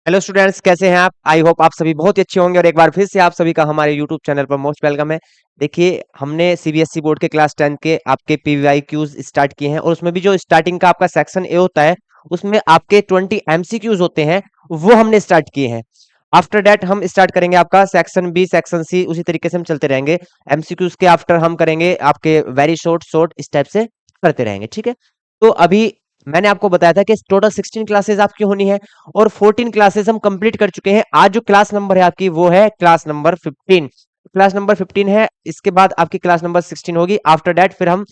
Hello students, कैसे हैं आप? आई होप आप सभी बहुत ही अच्छे होंगे और एक बार फिर से आप सभी का हमारे यूट्यूब चैनल पर मोस्ट वेलकम है। देखिए, हमने सीबीएसई बोर्ड के क्लास 10 के आपके पीवीआई क्यूज स्टार्ट किए हैं और उसमें भी जो स्टार्टिंग का आपका सेक्शन ए होता है उसमें आपके 20 एमसीक्यूज होते हैं, वो हमने स्टार्ट किए हैं। आफ्टर दैट हम स्टार्ट करेंगे आपका सेक्शन बी, सेक्शन सी, उसी तरीके से हम चलते रहेंगे। एमसीक्यूज के आफ्टर हम करेंगे आपके वेरी शॉर्ट शॉर्ट इस टाइप से करते रहेंगे, ठीक है। तो अभी मैंने आपको बताया था कि टोटल 16 क्लासेस आपकी होनी है और 14 क्लासेस हम कंप्लीट कर चुके हैं। आज जो क्लास नंबर है आपकी वो है क्लास नंबर 15। क्लास नंबर 15 है, इसके बाद आपकी क्लास नंबर 16 होगी। आफ्टर दैट फिर हम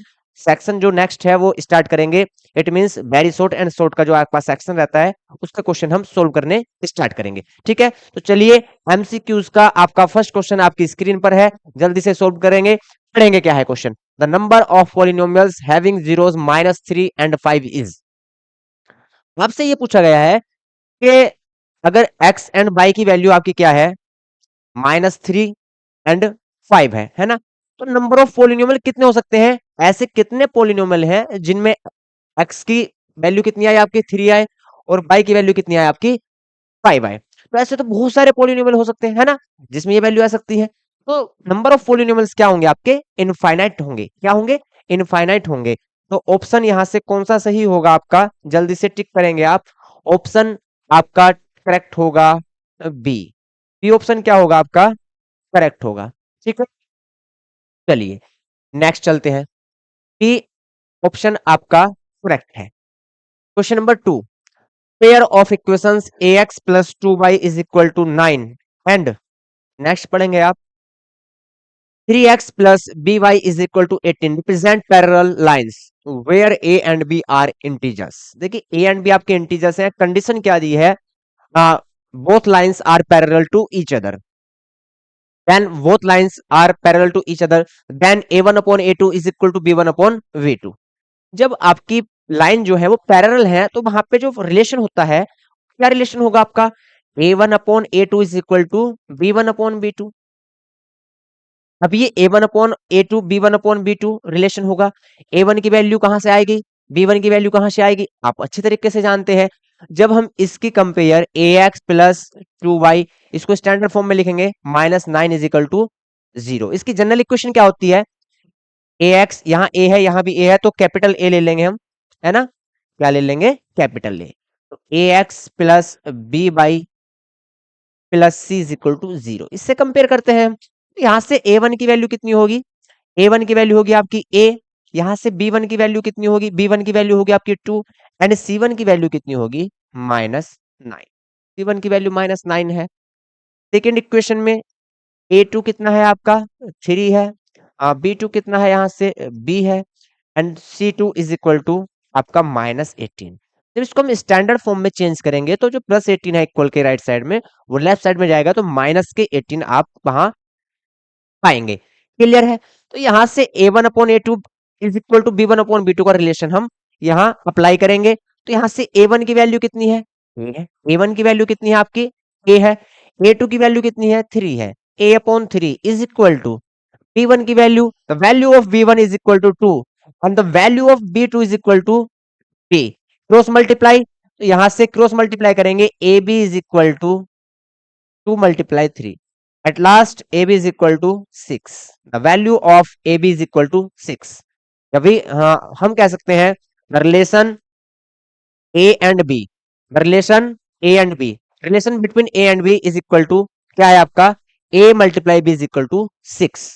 सेक्शन जो नेक्स्ट है वो स्टार्ट करेंगे। It means very short and short का जो आपके पास सेक्शन रहता है उसका क्वेश्चन हम सोल्व करने स्टार्ट करेंगे, ठीक है। तो चलिए, एमसीक्यूज का आपका फर्स्ट क्वेश्चन आपकी स्क्रीन पर है, जल्दी से सोल्व करेंगे। पढ़ेंगे क्या है question. The number of polynomials having zeros -3 and 5 is. आपसे ये पूछा गया है कि अगर x एंड y की वैल्यू आपकी क्या है, -3 एंड 5 है ना। तो नंबर ऑफ पोलिनोमियल कितने हो सकते हैं? ऐसे कितने पोलिनोमियल हैं जिनमें x की वैल्यू कितनी आई आपकी 3 आए और y की वैल्यू कितनी आए आपकी 5 आए। तो ऐसे तो बहुत सारे पोलिनोमियल हो सकते हैं, है ना, जिसमें ये वैल्यू आ सकती है। तो नंबर ऑफ पोलिनोमियल्स क्या होंगे आपके? इनफाइनाइट होंगे। क्या होंगे? इनफाइनाइट होंगे। तो ऑप्शन यहां से कौन सा सही होगा आपका? जल्दी से टिक करेंगे आप। ऑप्शन आपका करेक्ट होगा बी। बी ऑप्शन क्या होगा आपका? करेक्ट होगा, ठीक है। चलिए नेक्स्ट चलते हैं। बी ऑप्शन आपका करेक्ट है। Question number 2, pair of equations ax plus 2y is equal to 9 and next पढ़ेंगे आप 3x plus by is equal to 18 represent parallel lines where a and b are integers। देखिए a and b आपके integers हैं। Condition क्या दी है? Both lines are parallel to each other, then both lines are parallel to each other, then a1 upon a2 is equal to b1 upon v2। जब आपकी line जो है वो पैरेलल है तो वहां पे जो रिलेशन होता है, क्या रिलेशन होगा आपका? a1 upon a2 is equal to b1 upon b2। अब ये a1 upon a2 b1 upon b2 relation होगा। a1 की वैल्यू कहां से आएगी, b1 की वैल्यू कहां से आएगी, आप अच्छी तरीके से जानते हैं। जब हम इसकी कंपेयर ax प्लस 2y, इसको स्टैंडर्ड फॉर्म में लिखेंगे -9 इज इक्वल टू 0। इसकी जनरल इक्वेशन क्या होती है? ax, यहाँ a है यहाँ भी a है तो कैपिटल A ले लेंगे हम, है ना। क्या ले लेंगे? Capital A। तो ax plus b by plus c is equal to 0। इससे कंपेयर करते हैं हम। यहाँ से a1 की वैल्यू कितनी होगी? a1 की वैल्यू होगी आपकी a। यहाँ से b1 की वैल्यू कितनी होगी? b1 की वैल्यू होगी आपकी 2 एंड c1 की वैल्यू कितनी होगी? -9। c1 की वैल्यू -9 है। सेकेंड इक्वेशन में a2 कितना है आपका? 3 है। b2 कितना है? यहाँ से b है and c2 is equal to आपका -18। जब इसको हम स्टैंडर्ड फॉर्म में चेंज करेंगे तो जो +18 है इक्वल के राइट साइड में, वो लेफ्ट साइड में जाएगा तो -18 आप वहां पाएंगे। क्लियर है? तो यहां से a1 upon a2 is equal to b1 upon b2 का रिलेशन हम यहाँ अप्लाई करेंगे। तो यहाँ से a1 की वैल्यू कितनी है? a है। a1 की वैल्यू कितनी है आपकी? a है। a2 की वैल्यू कितनी है? 3 है। a upon 3 is equal to b1 की value, the value of b1 is equal to 2 and the value of b2 is equal to b। Cross multiply, तो यहां से क्रॉस मल्टीप्लाई करेंगे ab is equal to 2 multiply 3। At last AB is equal to 6। The value of AB is equal to 6। अभी हाँ, हम कह सकते हैं the relation A and B, the relation A and B, relation between A and B is equal to क्या है आपका? A multiply B is equal to 6।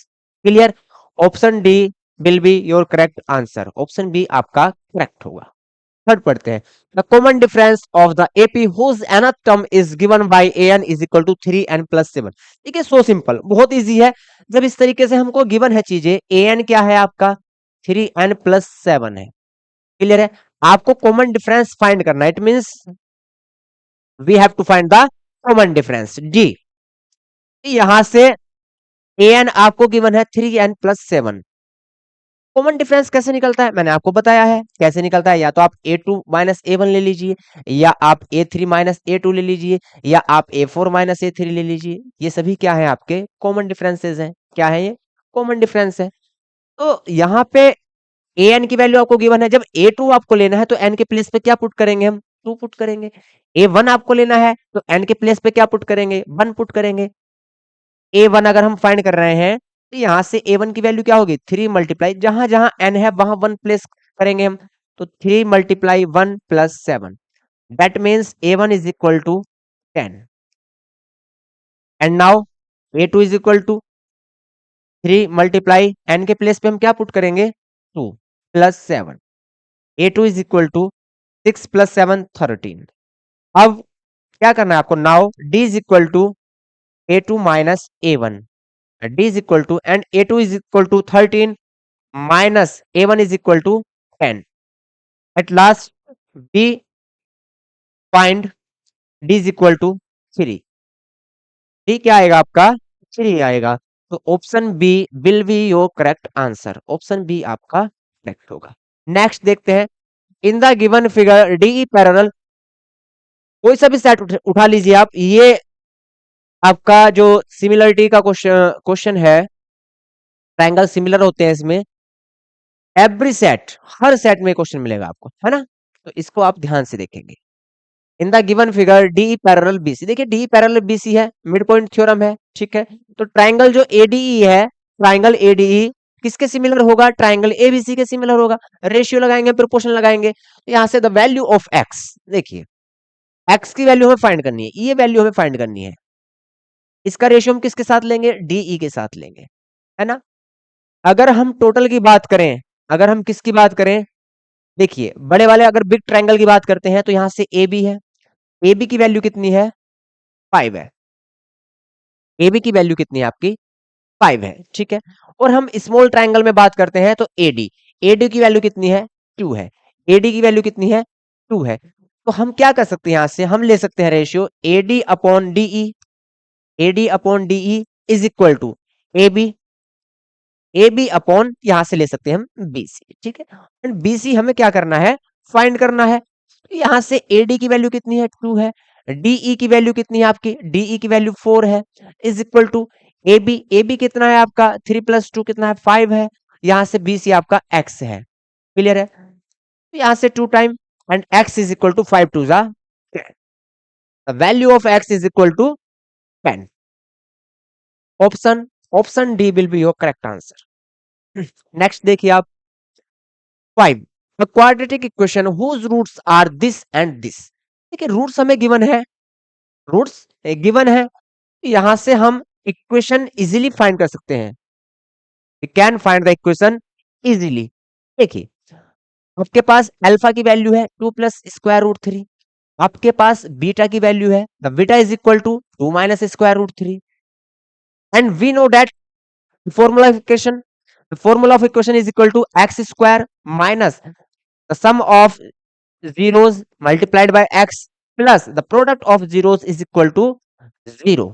Clear? Option D will be your correct answer। Option B आपका correct होगा। Third पढ़ते हैं। The common difference of the AP whose nth term is given by an is equal to 3n plus 7। देखिए so simple, बहुत easy है। जब इस तरीके से हमको गिवन है चीजें, an क्या है आपका? 3n प्लस 7 है। क्लियर है? आपको कॉमन डिफरेंस फाइंड करना है। It means we have to find the common difference D. यहां से an आपको गिवन है 3n प्लस 7। कॉमन डिफरेंस कैसे निकलता है? मैंने आपको बताया है कैसे निकलता है। या तो आप a2 माइनस a1 ले लीजिए, या आप a3 माइनस a2 ले लीजिए, या आप a4 माइनस a3 ले लीजिए। ये सभी क्या है? आपके कॉमन डिफरेंसेस हैं। क्या है ये? कॉमन डिफरेंस है। तो यहाँ पे an की वैल्यू आपको गिवन है। जब a2 आपको लेना है तो n के प्लेस पे क्या पुट करेंगे हम? 2 पुट करेंगे। A1 आपको लेना है तो n के प्लेस पे क्या पुट करेंगे, 1 पुट करेंगे। A1 अगर हम फाइंड कर रहे हैं तो यहां से A1 की वैल्यू क्या होगी, 3 मल्टीप्लाई जहां जहां n है वहां 1 प्लेस करेंगे हम, तो 3 multiply 1 plus 7, that means A1 is equal to 10 and now A2 is equal to 3 multiply n के प्लेस पे हम क्या पुट करेंगे, 2 plus 7, A2 is equal to 6 plus 7 13। अब क्या करना है आपको, now D is equal to A2 minus A1, D is equal to and A2 is equal to 13 minus A1 is equal to 10. At last, we find D is equal to 3. D क्या आएगा आपका, 3 आएगा। तो option B will be your correct answer, option B आपका correct होगा। Next देखते हैं, in the given figure D parallel, कोई सा भी सेट उठा लीजिए आप, ये आपका जो सिमिलरिटी का क्वेश्चन है, ट्रायंगल सिमिलर होते हैं इसमें, एवरी सेट, हर सेट में क्वेश्चन मिलेगा आपको, है ना। तो इसको आप ध्यान से देखेंगे। इन the given figure D parallel BC, देखिए डी पैरेलल बीसी है, मिड पॉइंट थ्योरम है, ठीक है। तो ट्राइंगल जो एडीई है, ट्राइंगल एडीई किसके सिमिलर होगा, ट्राइंगल एबीसी के सिमिलर होगा। रेशियो लगाएंगे, प्रोपोर्शन लगाएंगे, तो यहां से द वैल्यू ऑफ एक्स, देखिए एक्स की वैल्यू हमें फाइंड करनी है, ये वैल्यू हमें फाइंड करनी है। इसका रेशियो हम किसके साथ लेंगे, डीई के साथ लेंगे, है ना। अगर हम टोटल की बात करें, अगर हम किसकी बात करें, देखिए बड़े वाले अगर बिग ट्रायंगल की बात करते हैं तो यहां से ए बी है, ए बी की वैल्यू कितनी है, 5 है। ए बी की वैल्यू कितनी है आपकी, 5 है, ठीक है। और हम स्मॉल ट्रायंगल में बात करते हैं तो एडी, एडी की वैल्यू कितनी है, 2 है। एडी की वैल्यू कितनी है, 2 है। तो हम क्या कर सकते हैं, यहां से हम ले सकते हैं ratio AD upon DE, AD upon DE is equal to A B, A B upon यहां से ले सकते हैं हम बीसी, ठीक है। एंड बीसी हमें क्या करना है, फाइंड करना है। तो यहां से एडी की वैल्यू कितनी है, 2 है। डीई की वैल्यू कितनी है आपकी, डीई की वैल्यू 4 है, is equal to A B, A B कितना है आपका, 3 प्लस 2 कितना है, 5 है। यहां से बीसी आपका एक्स है, क्लियर है। तो यहां से 2 time and x is equal to 5 two जा 10, the value of x is equal to 10। Option option D will be your correct answer. Next देखिए आप, 5 a quadratic equation whose roots are this and this, देखिए roots हमें given है, roots given है, यहां से हम इक्वेशन इजीली फाइंड कर सकते हैं, we can find the equation easily. देखिए आपके पास अल्फा की वैल्यू है 2 प्लस स्क्वायर रूट 3, आपके पास बीटा की वैल्यू है, the beta is equal to 2 minus square root 3, and we know that formula of equation, the formula of equation is equal to x square minus the sum of zeros multiplied by x plus the product of zeros is equal to 0,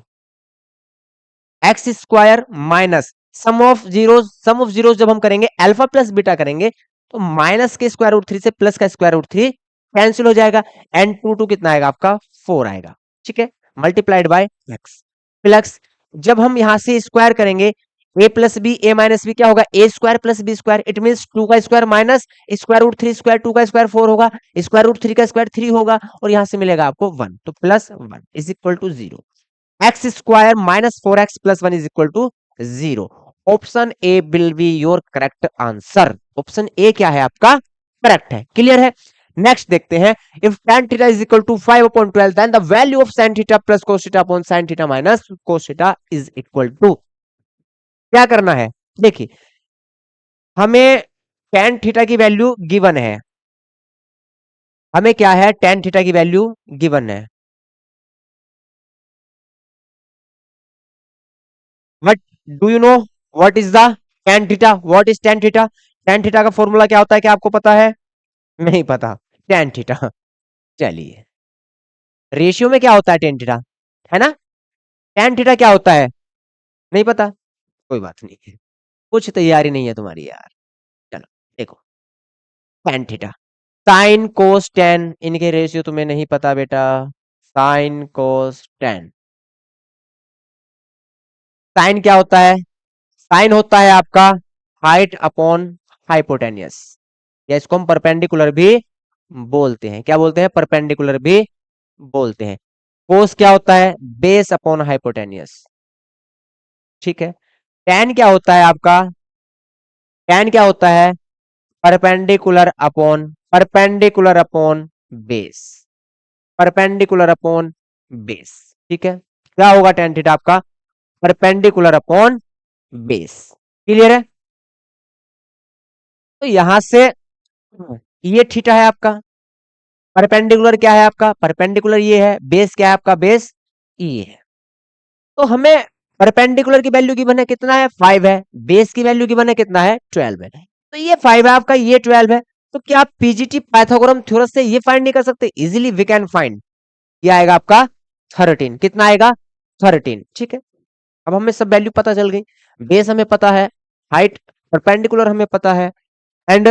x square minus sum of zeros जब हम करेंगे alpha plus beta करेंगे तो minus के square root 3 से plus का square root 3 cancel हो जाएगा, एंड 2 कितना आएगा आपका 4 आएगा, ठीक है। मल्टीप्लाइड बाय एक्स प्लस, जब हम यहां से स्क्वायर करेंगे A plus B, A minus B क्या होगा, A square plus B square, it mean 2 का square minus square root 3 square, 2 का स्क्वायर 4 होगा, स्क्वायर रूट 3 का स्क्वायर 3 होगा, और यहां से मिलेगा आपको 1, तो plus 1 is equal to 0, x square minus 4x plus 1 is equal to 0। Option A will be your correct answer, option A क्या है आपका, करेक्ट है, क्लियर है। नेक्स्ट देखते हैं, if tan theta is equal to 5/12 then the value of sin theta plus cos theta upon sin theta minus cos theta is equal to, क्या करना है, देखिए हमें tan थीटा की वैल्यू गिवन है, हमें क्या है, tan थीटा की वैल्यू गिवन है, but do you know what is the tan theta, what is tan theta, tan theta का फॉर्मूला क्या होता है, क्या आपको पता है, नहीं पता, tan थीटा, चलिए रेशियो में क्या होता है tan थीटा, है ना, tan थीटा क्या होता है, नहीं पता, कोई बात नहीं है, कुछ तैयारी नहीं है तुम्हारी यार। चलो देखो tan theta, sine cos tan, इनके रेशियो तुम्हें नहीं पता बेटा, साइन कोस tan, साइन क्या होता है, साइन होता है आपका हाइट अपॉन हाइपोटेनियस, या इसको हम परपेंडिकुलर भी बोलते हैं, क्या बोलते हैं, परपेंडिकुलर भी बोलते हैं। कोस क्या होता है, बेस अपॉन हाइपोटेनियस, ठीक है। टेन क्या होता है आपका, टेन क्या होता है, perpendicular upon base, perpendicular upon base, ठीक है। क्या होगा टेन थीटा आपका, परपेंडिकुलर अपॉन बेस, क्लियर है। तो यहां से ये थीटा है आपका, परपेंडिकुलर क्या है आपका, परपेंडिकुलर ये है, बेस क्या है आपका, बेस ये है। तो हमें परपेंडिकुलर की वैल्यू गिवन है कितना है, 5 है, बेस की वैल्यू गिवन है कितना है, 12 है। तो ये 5 है आपका, ये 12 है। तो क्या आप पीजीटी पाइथागोरम थ्योरम से ये फाइंड नहीं कर सकते, इजीली वी कैन फाइंड। ये आएगा आपका 13, कितना आएगा, 13, ठीक है। अब हमें सब वैल्यू पता चल गई, बेस हमें पता है, हाइट परपेंडिकुलर हमें पता है, एंड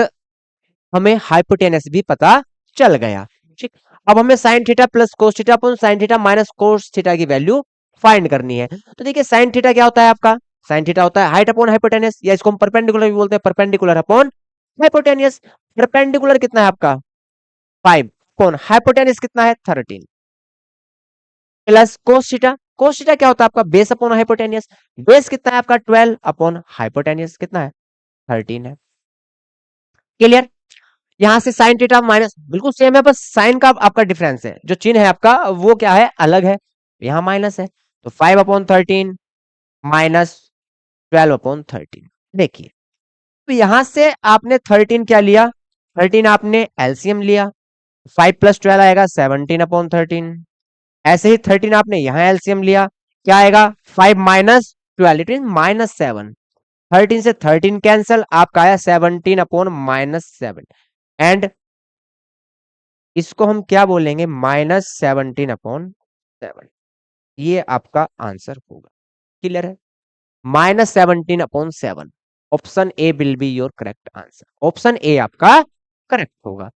हमें हाइपोटेनस भी पता चल गया, ठीक। अब हमें sine theta plus cos theta upon sine theta minus cos theta की वैल्यू फाइंड करनी है। तो देखिए साइन थीटा क्या होता है आपका, साइन थीटा होता है हाइट अपॉन हाइपोटेनस, या इसको हम परपेंडिकुलर भी बोलते हैं, परपेंडिकुलर अपॉन हाइपोटेनियस। परपेंडिकुलर कितना है आपका 5 अपॉन हाइपोटेनस कितना है 13, plus cos theta, cos theta क्या होता है आपका बेस अपॉन हाइपोटेनियस, बेस कितना है आपका 12 अपॉन हाइपोटेनियस कितना है 13 है, क्लियर। यहां से साइन थीटा माइनस बिल्कुल सेम है, बस साइन का आपका डिफरेंस है, जो चिन्ह है आपका वो क्या है अलग है, यहां माइनस है। तो 5/13 माइनस 12/13, देखिए। तो यहां से आपने 13 क्या लिया, 13 आपने एलसीएम लिया, 5 + 12 आएगा 17/13। ऐसे ही 13 आपने यहां एलसीएम लिया, क्या आएगा 5 - 12, इट मीन -7। 13 से 13 कैंसल, आपका आया 17/-7, एंड इसको हम क्या बोलेंगे -17/7, ये आपका आंसर होगा, क्लियर है। -17/7, option A will be your correct answer, option A आपका करेक्ट होगा।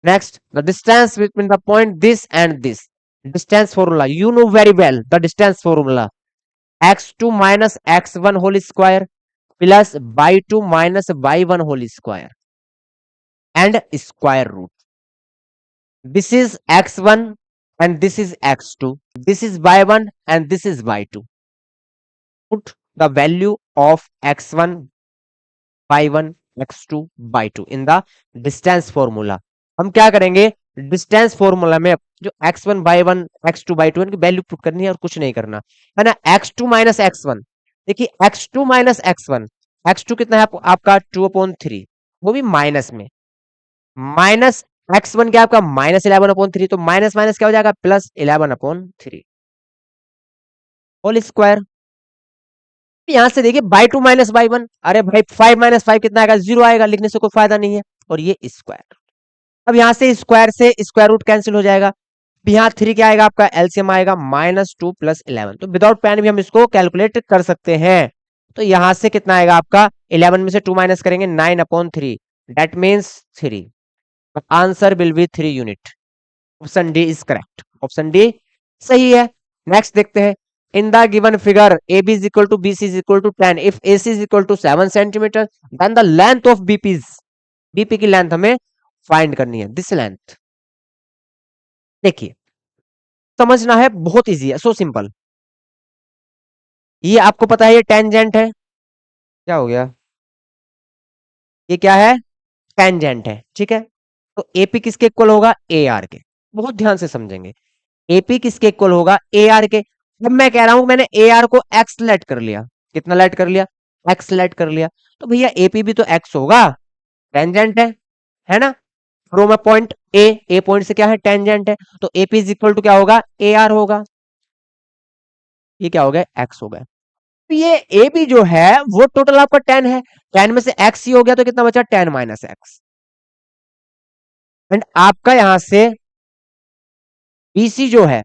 Next, the distance between the point this and this, distance formula you know very well, the distance formula x2 - x1 whole square plus y2 - y1 whole square and square root. This is x1 and this is x2. This is y1 and this is y2. Put the value of x1, y1, x2, y2 in the distance formula. हम क्या करेंगे, distance formula में जो x1, y1, x2, y2 इनकी value put करनी है और कुछ नहीं करना है ना। x2 - x1, देखिए x2 - x1, x2 कितना है आपका 2/3, वो भी माइनस में, माइनस x1 क्या आपका -11/3, तो माइनस माइनस क्या हो जाएगा +11/3 होल स्क्वायर। यहां से देखिए y2 - y1, अरे भाई 5 - 5 कितना आएगा 0 आएगा, लिखने से कोई फायदा नहीं है, और ये स्क्वायर। अब यहां से स्क्वायर रूट कैंसिल हो जाएगा, यहाँ 3 क्या आएगा आपका एलसीएम आएगा -2 + 11, तो विदाउट पेन भी हम इसको कैलकुलेट कर सकते हैं। तो यहां से कितना आएगा आपका 11 में से 2 माइनस करेंगे 9/3, that means 3, answer will be 3 unit, option D is correct, option D सही है। नेक्स्ट देखते हैं, in the given figure AB is equal to BC is equal to 10, if AC is equal to 7 centimetre, then the length of BP is, BP की length हमें find करनी है, this length. देखिए समझना है, बहुत इजी है, सो सिंपल। ये आपको पता है ये टेंजेंट है, क्या हो गया, ये क्या है टेंजेंट है, ठीक है। तो AP किसके इक्वल होगा AR के, बहुत ध्यान से समझेंगे। AP किसके इक्वल होगा AR के। अब मैं कह रहा हूं मैंने AR को x लेट कर लिया, कितना लेट कर लिया x लेट कर लिया, तो भैया AP भी तो x होगा, टेंजेंट है ना। From a point A point से क्या है टेंजेंट है, तो AP इज इक्वल टू क्या होगा AR होगा, ये क्या हो गया x हो गया। तो ये AB जो है वो टोटल आपका 10 है, 10 में से x ही हो गया, तो कितना बचा 10 - x, एंड आपका यहां से BC जो है,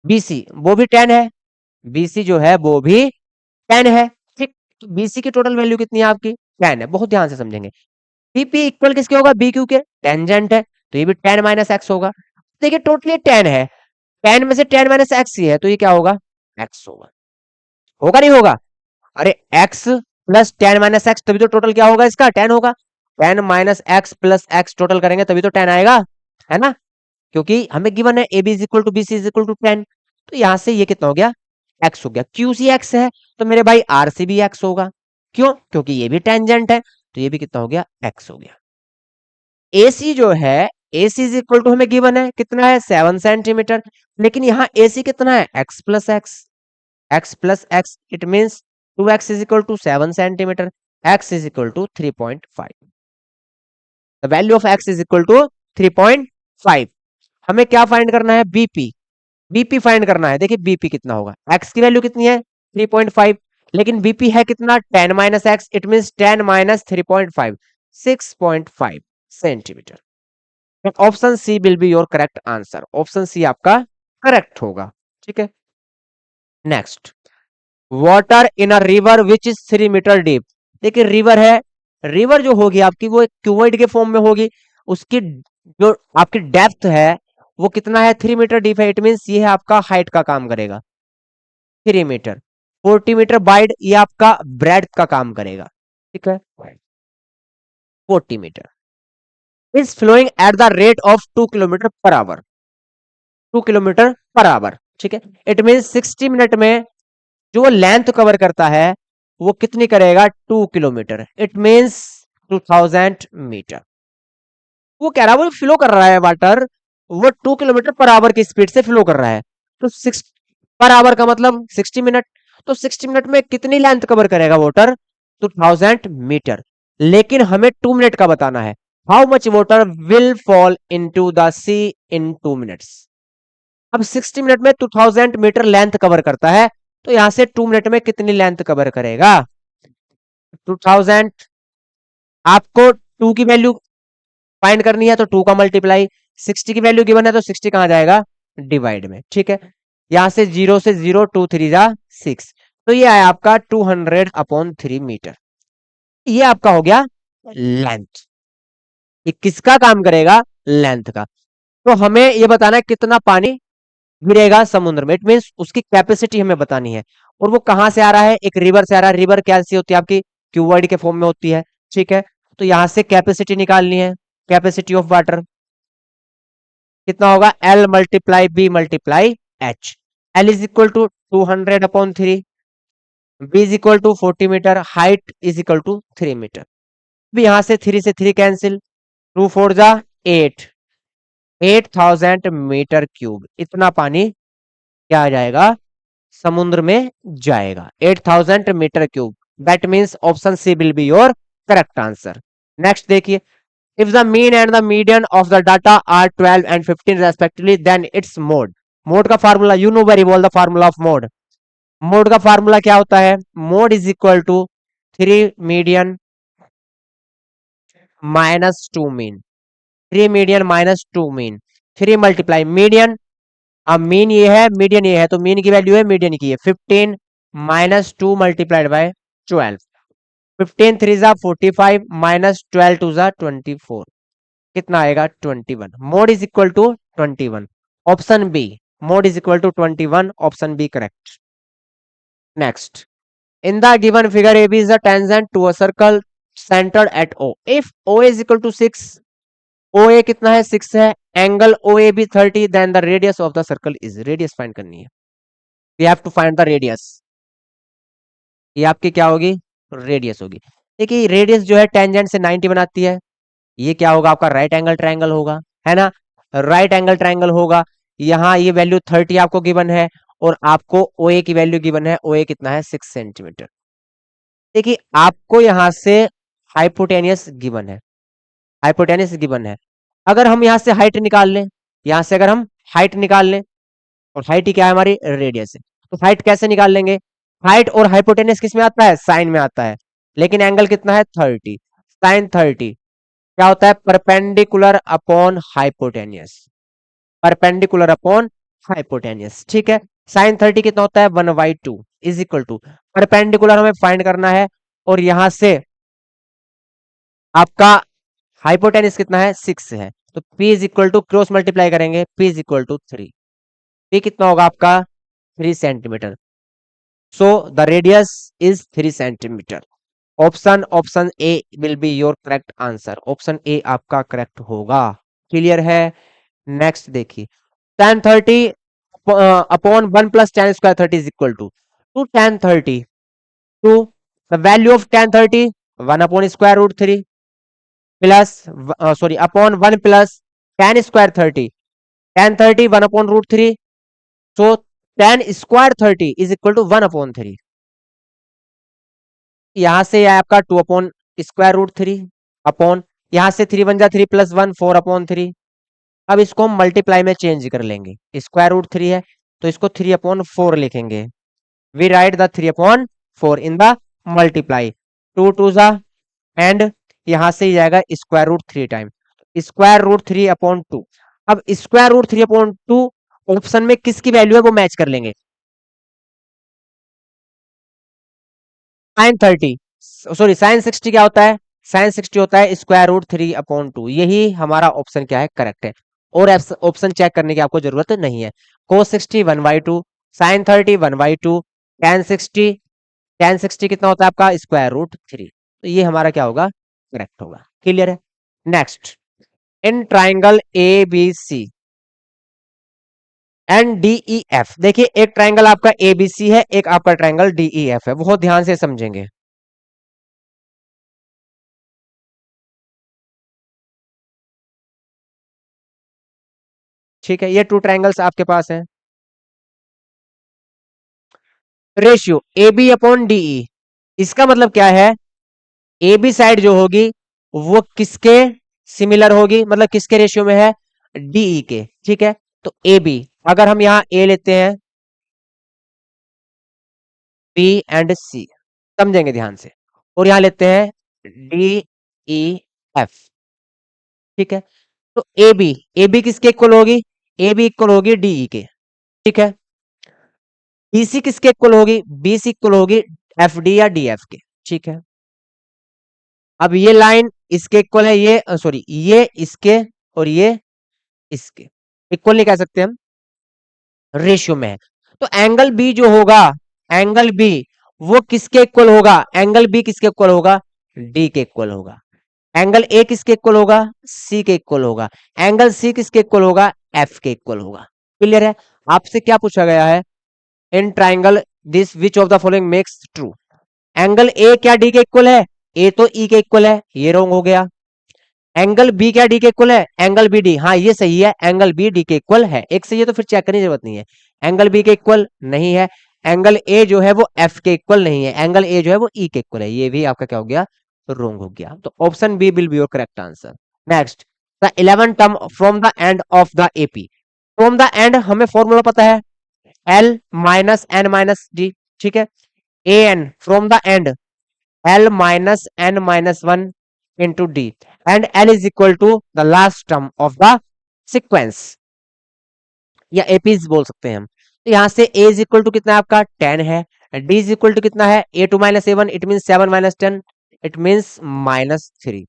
BC वो भी 10 है, BC जो है वो भी 10 है, ठीक। तो BC की टोटल वैल्यू कितनी है आपकी 10 है, बहुत ध्यान से समझेंगे। BP इक्वल किसके होगा BQ के, टेंजेंट है, तो ये भी 10 - x होगा। देखिए टोटली 10 है, 10 में से 10 - x ही है, तो ये क्या होगा x होगा, होगा नहीं होगा, अरे x + 10 - x तभी तो टोटल क्या होगा इसका 10 होगा। 10 minus x plus x total करेंगे तभी तो 10 आएगा, है ना, क्योंकि हमें गिवन है A B is equal to B C is equal to 10। तो यहां से ये कितना हो गया, एक्स हो गया। क्यू सी एक्स है तो मेरे भाई आर सी भी एक्स होगा, क्यों, क्योंकि ये भी टेंजेंट है, तो ये भी कितना हो गया, एक्स हो गया। एसी जो है, एसी इज इक्वल टू हमें गिवन है कितना है, 7 सेंटीमीटर, लेकिन यहाँ एसी कितना है, x plus x, x plus x, it means 2x is equal to 7 centimetre, x is equal to 3.5। The value of x is equal to 3.5। हमें क्या फाइंड करना है, बीपी, बीपी फाइंड करना है। देखिए बीपी कितना होगा, x की वैल्यू कितनी है 3.5, लेकिन बीपी है कितना 10 minus x, it mean 10 minus 3.5, 6.5 centimetre. Option C will be your correct answer, option C आपका करेक्ट होगा, ठीक है। Next, water in a river which is 3 metre deep. देखिए रिवर है, रिवर जो होगी आपकी वो एक क्यूबॉइड के फॉर्म में होगी, उसकी जो आपकी डेप्थ है वो कितना है, 3 मीटर डीप है, इट मीन्स ये है आपका हाइट का काम करेगा 3 मीटर। 40 मीटर वाइड ये आपका ब्रेड का काम करेगा, ठीक है। 40 metre is flowing at the rate of 2 kilometre per hour, 2 kilometre per hour, ठीक है। इट मीन्स 60 मिनट में जो वो लेंथ कवर करता है वो कितनी करेगा, 2 किलोमीटर, इट मीन्स 2000 मीटर। वो कह रहा है वो फ्लो कर रहा है वाटर, वो 2 किलोमीटर पर आवर की स्पीड से फ्लो कर रहा है, तो 6 पर आवर का मतलब 60 मिनट, तो 60 मिनट में कितनी लेंथ कवर करेगा वाटर, 2000 मीटर। लेकिन हमें 2 मिनट का बताना है, how much water will fall into the sea in 2 minutes. अब 60 मिनट में 2000 मीटर लेंथ कवर करता है, तो यहां से 2 मिनट में कितनी लेंथ कवर करेगा, 2000। आपको टू की वैल्यू फाइंड करनी है तो 2 का मल्टीप्लाई, 60 की वैल्यू गिवन है तो 60 कहां जाएगा, डिवाइड में, ठीक है। यहां से 0 से 0, 2 3 जा 6, तो ये आया आपका 200/3 मीटर। ये आपका हो गया लेंथ, ये किसका काम करेगा, लेंथ का। तो हमें ये बताना है कितना पानी गिरेगा समुद्र में, इट मीन्स उसकी कैपेसिटी हमें बतानी है। और वो कहां से आ रहा है, एक रिवर से आ रहा है, रिवर कैसी होती है आपकी, क्यूवर्ड के फॉर्म में होती है, ठीक है। तो यहां से कैपेसिटी निकालनी है, कैपेसिटी ऑफ वाटर कितना होगा, L multiply B multiply H. L is equal to 200/3, B is equal to 40 metre, height is equal to 3 metre. अब यहां से 3 से 3 कैंसिल, 2 4 जा 8, 8000 मीटर क्यूब, इतना पानी क्या आ जाएगा, समुद्र में जाएगा, 8000 metre cube. That means option C will be your correct answer. Next देखिए, if the mean and the median of the data are 12 and 15 respectively, then its mode, mode का formula you know very well, the formula of mode, mode का formula क्या होता है, mode is equal to 3 median minus 2 mean, 3 median minus 2 mean, 3 multiply median, अब mean ये है median ये है, तो मीन की वैल्यू है मीडियन की है 15 माइनस 2 मल्टीप्लाइड बाय 12, 15 3 जा 45 माइनस 12 2 जा 24, कितना आएगा 21। Mode is equal to 21, option B, mode is equal to 21, option B correct. Next, in the given figure A B is the tangent to a circle centred at O, if O is equal to 6, O A कितना है 6 है, angle O A B 30, then the radius of the circle is, radius find करनी है, we have to find the radius. ये आपकी क्या होगी, radius होगी। देखिए रेडियस जो है टेंजेंट से 90 बनाती है, ये क्या होगा आपका राइट एंगल ट्रायंगल होगा, है ना, राइट एंगल ट्रायंगल होगा। यहाँ ये वैल्यू 30 आपको गिवन है, और आपको ओ ए की वैल्यू गिवन है, ओ ए कितना है 6 सेंटीमीटर। देखिए आपको यहाँ से हाइपोटेनियस गिवन है, हाइपोटेनियस गिवन है, अगर हम यहाँ से हाइट निकाल लें, यहाँ से अगर हम हाइट निकाल लें, और हाइट ही क्या है हमारी, रेडियस है, तो हाइट कैसे निकाल लेंगे, हाइट और हाइपोटेनियस किस में आता है, साइन में आता है, लेकिन एंगल कितना है 30, साइन 30 क्या होता है, perpendicular upon hypotenuse, perpendicular upon hypotenuse, ठीक है। साइन 30 कितना होता है, 1/2 इज इक्वल टू, परपेंडिकुलर हमें फाइंड करना है, और यहां से आपका हाइपोटेनियस कितना है 6 है, तो P is equal to cross multiply करेंगे, P is equal to 3, P कितना होगा आपका 3 centimetre, so the radius is 3 centimetre. Option option A will be your correct answer, option A आपका करेक्ट होगा। क्लियर है? नेक्स्ट देखिए, tan 30 upon 1 plus tan square 30 is equal to tan 30 to the value of tan 30 1 upon square root 3 plus sorry upon 1 plus tan square 30, tan 30 1 upon root 3, so tan square 30 is equal to 1 upon 3। यहां से यह आपका 2 upon square root 3 upon, यहां से 3 1 जा 3 plus 1 4 upon 3। अब इसको हम मल्टीप्लाई में चेंज कर लेंगे, स्क्वायर रूट 3 है तो इसको 3 अपॉन 4 लिखेंगे। We write the 3 upon 4 in the multiply, 2 2 जा एंड यहां से ही जाएगा square root 3 time, square root 3 upon 2। अब स्क्वायर रूट 3 अपॉन 2 ऑप्शन में किसकी वैल्यू है वो मैच कर लेंगे। साइन 30 सॉरी साइन 60 क्या होता है, साइन 60 होता है स्क्वायर रूट 3 अपॉन 2। यही हमारा ऑप्शन क्या है, करेक्ट है। और ऑप्शन चेक करने की आपको जरूरत नहीं है। कोस 60 1/2, साइन 30 1/2, tan 60 कितना होता है आपका स्क्वायर रूट 3। तो ये हमारा क्या होगा, करेक्ट होगा। क्लियर है? Next, in triangle A B C and D E F, देखिए एक ट्राइंगल आपका ए बी सी है, एक आपका ट्राइंगल डी ई एफ है, बहुत ध्यान से समझेंगे। ठीक है, ये टू ट्राइंगल्स आपके पास हैं। Ratio A B upon DE, इसका मतलब क्या है, ए बी साइड जो होगी वो किसके सिमिलर होगी, मतलब किसके रेशियो में है, डीई के। ठीक है, तो ए बी, अगर हम यहां ए लेते हैं, बी एंड सी, समझेंगे ध्यान से, और यहां लेते हैं डी ई एफ। ठीक है, तो ए बी किसके इक्वल होगी, ए बी इक्वल होगी डीई के। ठीक है, बीसी किसके इक्वल होगी, बीसी इक्वल होगी एफ डी या डी एफ के। ठीक है, अब ये लाइन इसके इक्वल है, ये सॉरी ये इसके और ये इसके इक्वल नहीं कह सकते हम, रेशियो में है। तो एंगल बी जो होगा, एंगल बी वो किसके इक्वल होगा, एंगल बी किसके इक्वल होगा, डी के इक्वल होगा। एंगल ए किसके इक्वल होगा, सी के इक्वल होगा। एंगल सी किसके इक्वल होगा, एफ के इक्वल होगा। क्लियर है? आपसे क्या पूछा गया है, in triangle this which of the following makes true. Angle A क्या डी के इक्वल है, ए तो ई के इक्वल है, ये रॉन्ग हो गया। एंगल बी क्या डी के इक्वल है, एंगल बी डी, हाँ ये सही है, एंगल बी डी के इक्वल है। एक सही है तो फिर चेक करने की जरूरत नहीं है। एंगल बी के इक्वल नहीं है, एंगल ए जो है वो एफ के इक्वल नहीं है, एंगल ए जो है वो ई के इक्वल है, ये भी आपका क्या हो गया, रॉन्ग हो गया। तो option B will be your correct answer. Next, the 11 term from the end of the AP, from the end हमें फॉर्मूला पता है, L minus N minus D. ठीक है, A N from the end, L minus n minus 1 into D, and L is equal to the last term of the sequence, या APs बोल सकते हैं हम। तो यहां से A is equal to कितना है आपका 10 है, D is equal to कितना है A2 minus A1, it mean 7 minus 10, it means -3।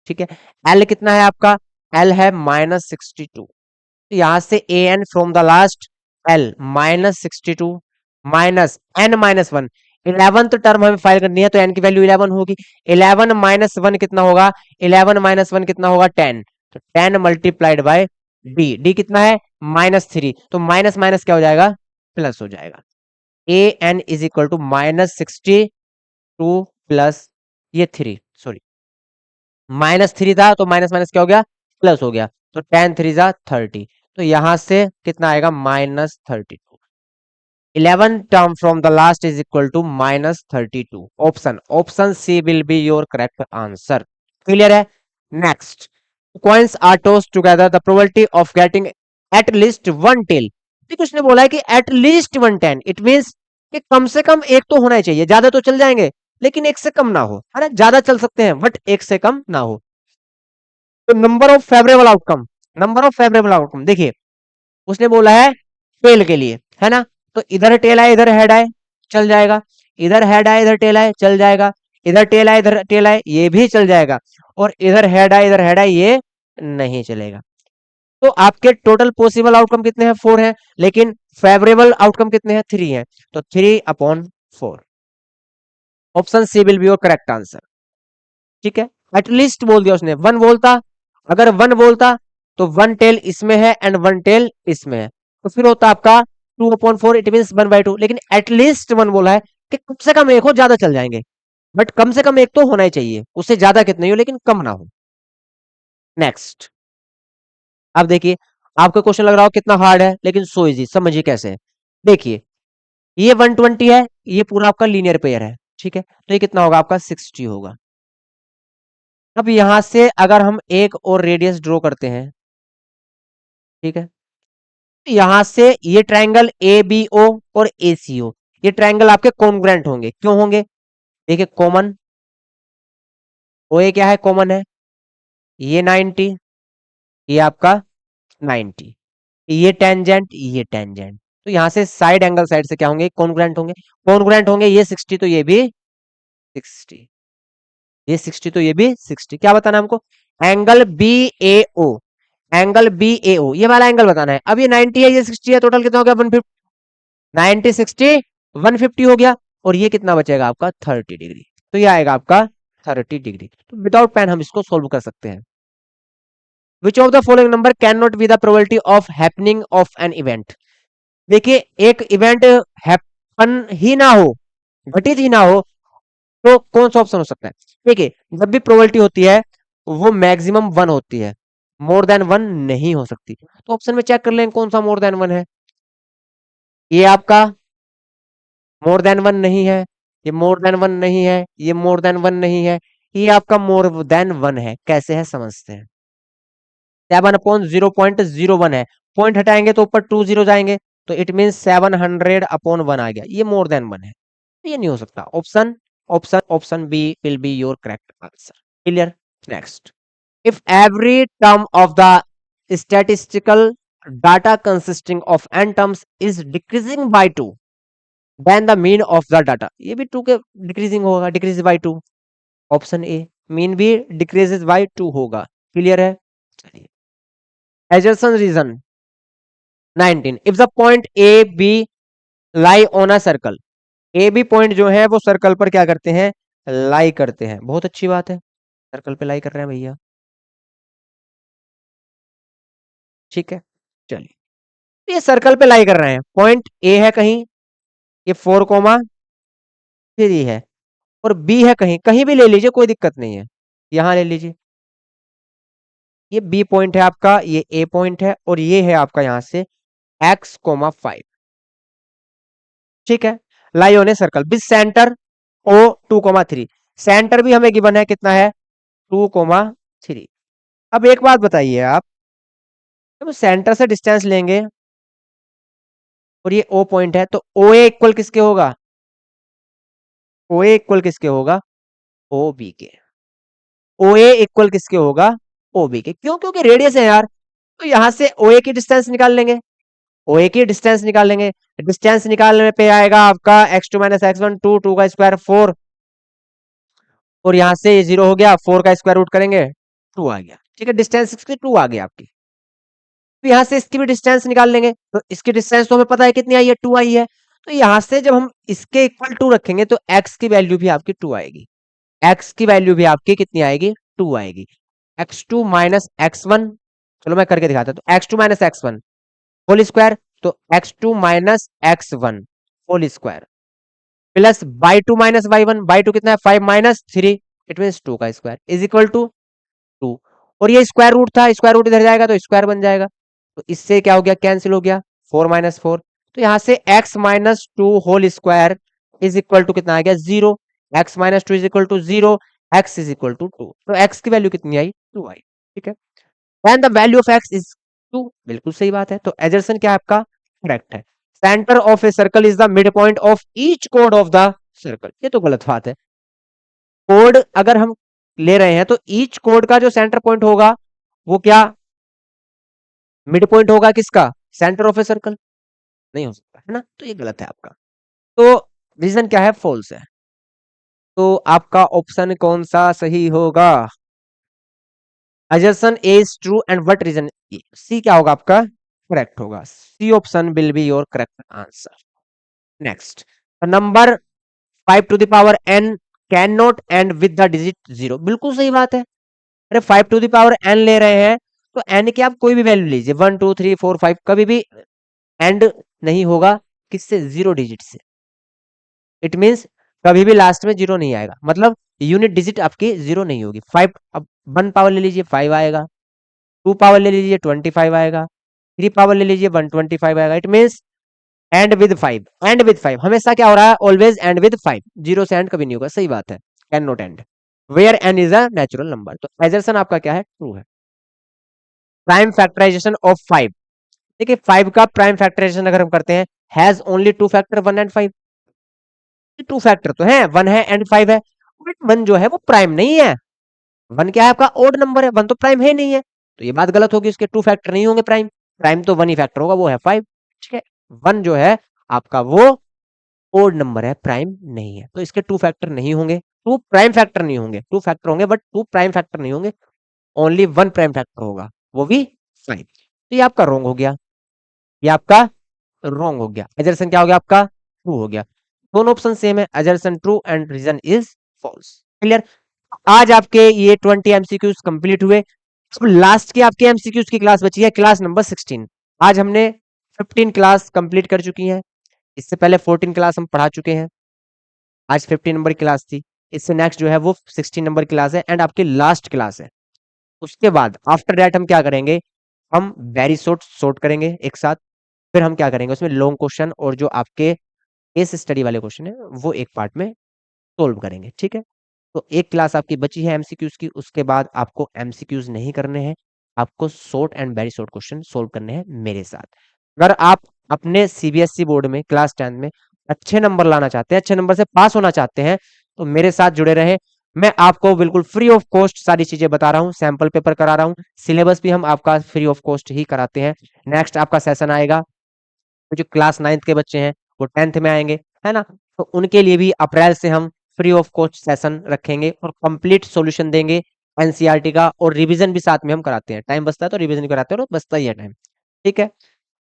ठीक है, L कितना है आपका, L है -62। तो यहां से A N from the last L -62 minus N minus 1, 11th term हमें फाइल करनी है तो एन की वैल्यू 11 होगी। 11 माइनस 1 कितना होगा, 11 माइनस 1 कितना होगा 10, तो 10 मल्टीप्लाइड बाय डी, डी कितना है -3, तो माइनस माइनस क्या हो जाएगा, प्लस हो जाएगा। A N is equal to -62 plus ये 3, सॉरी -3 था तो माइनस माइनस क्या हो गया, प्लस हो गया, तो 10 3 जा 30, तो यहां से कितना आएगा -32। 11 term from the last is equal to -32। Option option C will be your correct answer. Clear है? Next, coins are toss together, the probability of getting at least one tail. ठीक, उसने बोला है कि at least one ten, it means कि कम से कम एक तो होना ही चाहिए, ज्यादा तो चल जाएंगे लेकिन एक से कम ना हो, है ना, ज्यादा चल सकते हैं बट एक से कम ना हो। तो number of favourable outcome, number of favourable outcome देखिए, उसने बोला है टेल के लिए, है ना, तो इधर टेल आए इधर हेड आए चल जाएगा, इधर हेड आए इधर टेल आए चल जाएगा, इधर टेल आए इधर टेल आए ये भी चल जाएगा, और इधर हेड आए इधर हेड आए ये नहीं चलेगा। तो आपके टोटल पॉसिबल आउटकम कितने हैं, 4 हैं, लेकिन फेवरेबल आउटकम कितने हैं, 3 हैं, तो 3/4। Option C will be your correct answer. ठीक है, एटलीस्ट बोल दिया उसने, वन बोलता, अगर वन बोलता तो वन टेल इसमें है एंड वन टेल इसमें है, तो फिर होता आपका 2/4, इट मीन 1/2, लेकिन एटलीस्ट वन बोला है कि कम से कम एक हो, ज्यादा चल जाएंगे, बट कम से कम एक तो होना ही चाहिए, उससे ज्यादा कितने हो लेकिन कम ना हो। नेक्स्ट, अब देखिए, आपका क्वेश्चन लग रहा हो कितना हार्ड है, लेकिन सो इजी, समझिए कैसे है। देखिए, ये 120 है, ये पूरा आपका लीनियर पेयर है, ठीक है, तो ये कितना होगा आपका 60 होगा। अब यहां से अगर हम एक और रेडियस ड्रॉ करते हैं, ठीक है, तो यहां से ये ट्रायंगल ए बी ओ और ए सी ओ, ये ट्रायंगल आपके कॉन्ग्रुएंट होंगे, क्यों होंगे? देखिए, कॉमन ओ ए क्या है, कॉमन है, ये 90, ये आपका 90, ये टेंजेंट, ये टेंजेंट, तो यहां से साइड एंगल साइड से क्या होंगे, कॉन्ग्रुएंट होंगे, कॉन्ग्रुएंट होंगे, ये 60 तो ये भी 60, ये 60 तो ये भी 60, क्या बताना है हमको? एंगल बी ए ओ, एंगल बी ए ओ, ये वाला एंगल बताना है। अब ये 90 है, ये 60 है, टोटल कितना हो गया? 150, 90 60 150 हो गया, और ये कितना बचेगा आपका? 30 डिग्री, तो ये आएगा आपका 30 डिग्री। तो विदाउट पेन हम इसको सोल्व कर सकते हैं। Which of the following number can not be the probability of happening of an event? देखिए, एक इवेंट हैपन ही ना हो, घटित ही ना हो, तो कौन सा ऑप्शन हो सकता है? देखिए, जब भी प्रोबेबिलिटी होती है वो मैक्सिमम वन होती है, मोर देन वन नहीं हो सकती, तो ऑप्शन में चेक कर लें कौन सा मोर देन वन है। ये आपका मोर देन वन नहीं है, ये मोर देन वन नहीं है, ये मोर देन वन नहीं है, ये आपका मोर देन वन है। कैसे है समझते हैं। 7/0.01 है, पॉइंट हटाएंगे तो ऊपर 2 जीरो जाएंगे, तो इट मीन 700/1 आ गया, ये मोर देन वन है, तो ये नहीं हो सकता। Option option option B will be your correct answer. Clear? Next, if every term of the statistical data consisting of n terms is decreasing by 2, then the mean of the data, ये भी 2 के decreasing होगा, decrease by 2, option A, mean भी decreases by 2 होगा। Clear है? चलिए, assertion reason 19, if the point A B lie on a circle, A B point जो है वो सर्कल पर क्या करते हैं? लाई करते हैं, बहुत अच्छी बात है, सर्कल पे लाई कर रहे हैं भैया, ठीक है। चलिए, ये सर्कल पे लाई कर रहे हैं, पॉइंट ए है कहीं, ये 4,3 है, और बी है कहीं, कहीं भी ले लीजिए, कोई दिक्कत नहीं है, यहां ले लीजिए, ये बी पॉइंट है आपका, ये ए पॉइंट है, और ये है आपका यहां से x,5, ठीक है। Lie on a circle with centre O 2,3, centre भी हमें गिवन है, कितना है? 2,3। अब एक बात बताइए आप, जब सेंटर से डिस्टेंस लेंगे और ये ओ पॉइंट है, तो ओ ए इक्वल किसके होगा? ओ ए इक्वल किसके होगा? ओ बी के। ओ ए इक्वल किसके होगा? ओ बी के, क्यों? क्योंकि रेडियस है यार, तो यहां से ओ ए की डिस्टेंस निकाल लेंगे, ओ ए की डिस्टेंस निकाल लेंगे, डिस्टेंस निकालने पे आएगा आपका x2 माइनस x1, 2 का स्क्वायर 4, और यहां से ये 0 हो गया, 4 का स्क्वायर रूट करेंगे 2 आ गया, ठीक है, डिस्टेंस इसकी 2 आ गया आपकी। तो यहां से इसकी भी डिस्टेंस निकाल लेंगे, तो इसकी डिस्टेंस तो हमें पता है कितनी आई है, 2 आई है, तो यहां से जब हम इसके इक्वल 2 रखेंगे तो x की वैल्यू भी आपकी 2 आएगी, x की वैल्यू भी आपकी कितनी आएगी? 2 आएगी। x2 माइनस x1, चलो मैं करके दिखाता हूं, तो x2 minus x1 whole square, तो x2 minus x1 whole square plus y 2 minus y 1, y 2 कितना है? 5 माइनस 3, इट मीन 2 का स्क्वायर इज इक्वल टू 2, और ये स्क्वायर रूट था, स्क्वायर रूट इधर जाएगा तो स्क्वायर बन जाएगा, तो इससे क्या हो गया? कैंसिल हो गया, 4 माइनस 4, तो यहां से x minus 2 whole square is equal to कितना आ गया? 0, x minus 2 is equal to 0, x is equal to 2, तो x की वैल्यू कितनी आई? 2 आई, ठीक है। And the value of x is 2, बिल्कुल सही बात है, तो एजर्सन क्या है आपका? करेक्ट है। Centre of a circle is the mid point of each code of the circle, ये तो गलत बात है, कोड अगर हम ले रहे हैं तो ईच कोड का जो सेंटर पॉइंट होगा वो क्या मिड पॉइंट होगा? किसका? सेंटर ऑफ ए सर्कल, नहीं हो सकता है ना, तो ये गलत है आपका, तो रीजन क्या है? फॉल्स है, तो आपका ऑप्शन कौन सा सही होगा? assertion A is true and what reason? सी क्या होगा आपका? करेक्ट होगा, C option will be your correct answer. Next, number 5 to the power n can not end with the digit 0। बिल्कुल सही बात है। अरे 5 टू द पावर n ले रहे हैं तो n की आप कोई भी वैल्यू लीजिए, 1 2 3 4 5, कभी भी एंड नहीं होगा किससे, 0 डिजिट से। इट मीन्स कभी भी लास्ट में 0 नहीं आएगा, मतलब यूनिट डिजिट आपकी 0 नहीं होगी। 5, अब 1 पावर ले लीजिए 5 आएगा, 2 पावर ले लीजिए 25 आएगा, 3 पावर ले लीजिए 125 आएगा। It means and with 5, and with 5 हमेशा क्या हो रहा है, ऑलवेज एंड विद 5, 0 से एंड कभी नहीं होगा। सही बात है, can not end where n is a natural number. तो एजर्सन आपका क्या है, ट्रू है। प्राइम फैक्टराइजेशन ऑफ 5, देखिए 5 का प्राइम फैक्टराइजेशन अगर हम करते हैं, has only two factor 1 and 5। Two factor तो है, 1 है एंड 5 है, बट 1 जो है वो प्राइम नहीं है। 1 क्या है आपका, ओड नंबर है, 1 तो प्राइम है नहीं है, तो ये बात गलत होगी, उसके 2 फैक्टर नहीं होंगे प्राइम। प्राइम तो 1 ही फैक्टर होगा, वो है 5। ठीक है, 1 जो है आपका वो ओड नंबर है, प्राइम नहीं है, तो इसके 2 फैक्टर नहीं होंगे। 2 प्राइम फैक्टर नहीं होंगे, 2 फैक्टर होंगे बट 2 प्राइम फैक्टर नहीं होंगे, ओनली 1 प्राइम फैक्टर होगा, वो भी 5। तो ये आपका रॉन्ग हो गया, ये आपका रॉन्ग हो गया। एजर्सन क्या हो गया आपका, ट्रू हो गया। दोनों ऑप्शन सेम है, assertion true and reason is false. Clear. आज आपके ये 20 एमसीक्यूज कंप्लीट हुए। अब लास्ट के आपके एमसीक्यूज की क्लास बची है, क्लास नंबर 16। आज हमने 15 क्लास कंप्लीट कर चुकी हैं, इससे पहले 14 क्लास हम पढ़ा चुके हैं, आज 15 नंबर की क्लास थी। इससे नेक्स्ट जो है वो 16 नंबर की क्लास है एंड आपकी लास्ट क्लास है। उसके बाद आफ्टर दैट हम क्या करेंगे, हम वेरी शॉर्ट शॉर्ट करेंगे एक साथ। फिर हम क्या करेंगे, उसमें लॉन्ग क्वेश्चन और जो आपके केस स्टडी वाले क्वेश्चन है वो एक पार्ट में सोल्व करेंगे। ठीक है, तो एक क्लास आपकी बची है एमसीक्यूज की, उसके बाद आपको एमसीक्यूज नहीं करने हैं, आपको short and very short question solve करने हैं मेरे साथ। अगर आप अपने सीबीएसई बोर्ड में क्लास 10 में अच्छे नंबर लाना चाहते हैं, अच्छे नंबर से पास होना चाहते हैं, तो मेरे साथ जुड़े रहें। मैं आपको बिल्कुल फ्री ऑफ कॉस्ट सारी चीजें बता रहा हूँ, सैंपल पेपर करा रहा हूँ, सिलेबस भी हम आपका फ्री ऑफ कॉस्ट ही कराते हैं। नेक्स्ट आपका सेशन आएगा, जो क्लास 9th के बच्चे हैं वो 10th में आएंगे, है ना, तो उनके लिए भी अप्रैल से हम फ्री ऑफ कॉस्ट सेशन रखेंगे और कंप्लीट सॉल्यूशन देंगे एनसीईआरटी का, और रिवीजन भी साथ में हम कराते हैं। टाइम बचता है तो रिवीजन भी कराते हैं, और बचता ही है टाइम। ठीक है,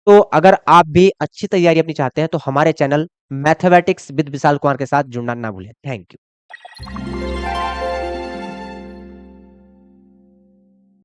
तो अगर आप भी अच्छी तैयारी अपनी चाहते हैं तो हमारे channel mathematics with Vishal Kumar के साथ जुड़ना ना भूलें। Thank you.